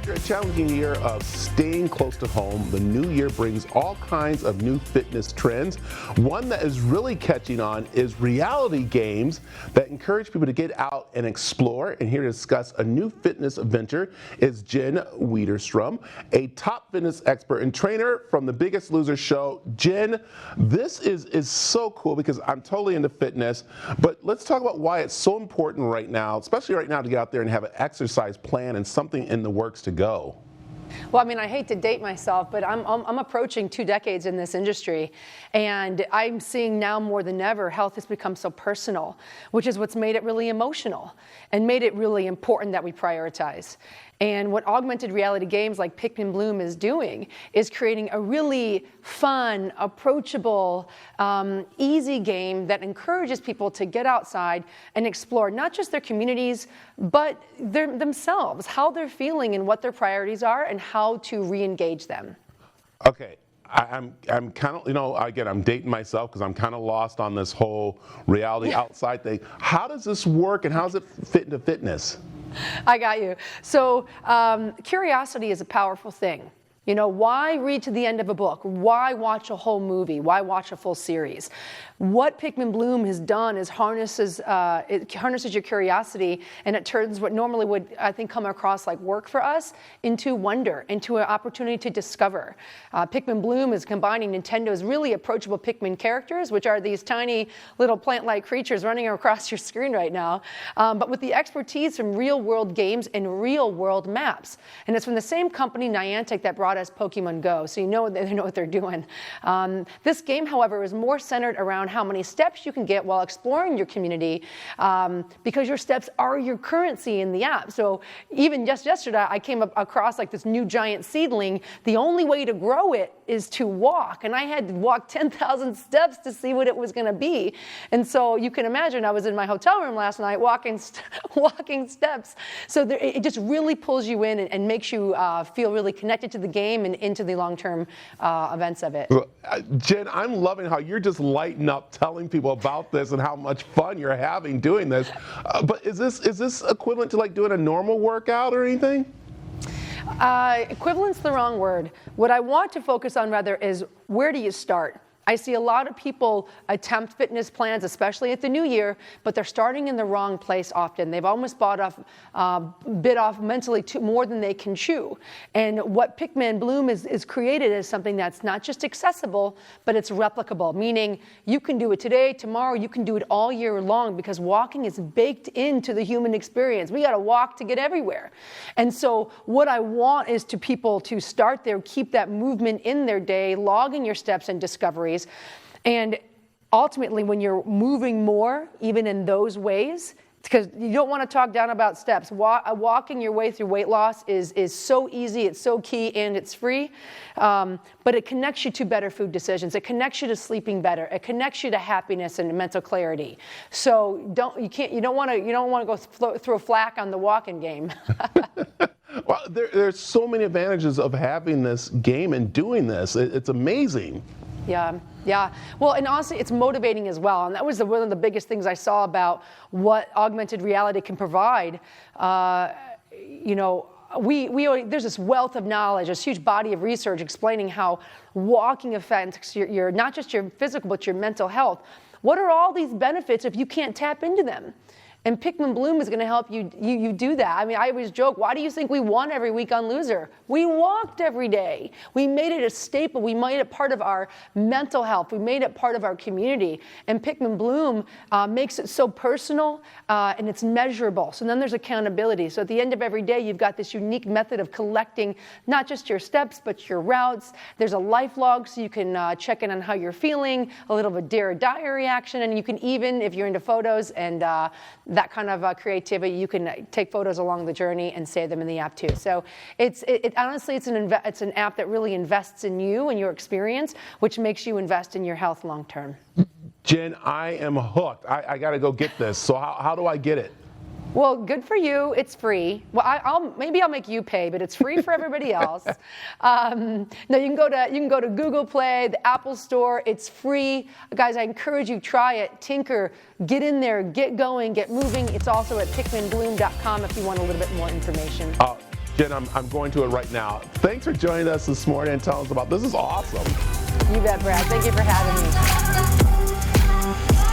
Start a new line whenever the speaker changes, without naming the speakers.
After a challenging year of staying close to home, the new year brings all kinds of new fitness trends. One that is really catching on is reality games that encourage people to get out and explore. And here to discuss a new fitness adventure is Jen Widerstrom, a top fitness expert and trainer from the Biggest Loser show. Jen, this is so cool because I'm totally into fitness, but let's talk about why it's so important right now, especially right now, to get out there and have an exercise plan and something in the works to go.
Well, I mean, I hate to date myself, but I'm approaching 2 decades in this industry, and I'm seeing now more than ever, health has become so personal, which is what's made it really emotional and made it really important that we prioritize. And what augmented reality games like Pikmin Bloom is doing is creating a really fun, approachable, easy game that encourages people to get outside and explore not just their communities, but themselves, how they're feeling and what their priorities are and how to re-engage them.
Okay. I'm kind of, again, I'm dating myself because I'm kind of lost on this whole reality outside thing. How does this work and how does it fit into fitness?
I got you. So curiosity is a powerful thing. You know, why read to the end of a book? Why watch a whole movie? Why watch a full series? What Pikmin Bloom has done is it harnesses your curiosity, and it turns what normally would, I think, come across like work for us into wonder, into an opportunity to discover. Pikmin Bloom is combining Nintendo's really approachable Pikmin characters, which are these tiny little plant-like creatures running across your screen right now, but with the expertise from real-world games and real-world maps. And it's from the same company, Niantic, that brought us Pokemon Go, so you know they know what they're doing. This game, however, is more centered around how many steps you can get while exploring your community, because your steps are your currency in the app. So even just yesterday, I came across like this new giant seedling. The only way to grow it is to walk, and I had to walk 10,000 steps to see what it was going to be. And so you can imagine, I was in my hotel room last night walking steps. So it just really pulls you in and makes you feel really connected to the game and into the long-term events of it.
Jen, I'm loving how you're just lighting up telling people about this and how much fun you're having doing this. But is this equivalent to like doing a normal workout or anything?
Equivalent's the wrong word. What I want to focus on rather is, where do you start? I see a lot of people attempt fitness plans, especially at the new year, but they're starting in the wrong place often. They've almost bit off mentally more than they can chew. And what Pikmin Bloom is created is something that's not just accessible, but it's replicable, meaning you can do it today, tomorrow, you can do it all year long, because walking is baked into the human experience. We got to walk to get everywhere. And so what I want is to people to start there, keep that movement in their day, logging your steps and discoveries. And ultimately, when you're moving more, even in those ways, because you don't want to talk down about steps. Walking your way through weight loss is so easy, it's so key, and it's free. But it connects you to better food decisions. It connects you to sleeping better. It connects you to happiness and mental clarity. So you don't want to go throw flack on the walking game.
Well, there's so many advantages of having this game and doing this. It's amazing.
Yeah. Well, and honestly, it's motivating as well. And that was one of the biggest things I saw about what augmented reality can provide. There's this wealth of knowledge, this huge body of research explaining how walking affects your not just your physical, but your mental health. What are all these benefits if you can't tap into them? And Pikmin Bloom is going to help you do that. I mean, I always joke, why do you think we won every week on Loser? We walked every day. We made it a staple. We made it part of our mental health. We made it part of our community. And Pikmin Bloom makes it so personal and it's measurable. So then there's accountability. So at the end of every day, you've got this unique method of collecting not just your steps, but your routes. There's a life log, so you can check in on how you're feeling, a little bit of a Dear or Diary action. And you can even, if you're into photos and that kind of creativity, you can take photos along the journey and save them in the app too. So honestly, it's an app that really invests in you and your experience, which makes you invest in your health long term.
Jen, I am hooked. I got to go get this. So how do I get it?
Well, good for you. It's free. Well, maybe I'll make you pay, but it's free for everybody else. No, you can go to Google Play, the Apple Store. It's free, guys. I encourage you, try it, tinker, get in there, get going, get moving. It's also at pikminbloom.com if you want a little bit more information.
Jen, I'm going to it right now. Thanks for joining us this morning and telling us about this. Is awesome.
You bet, Brad. Thank you for having me.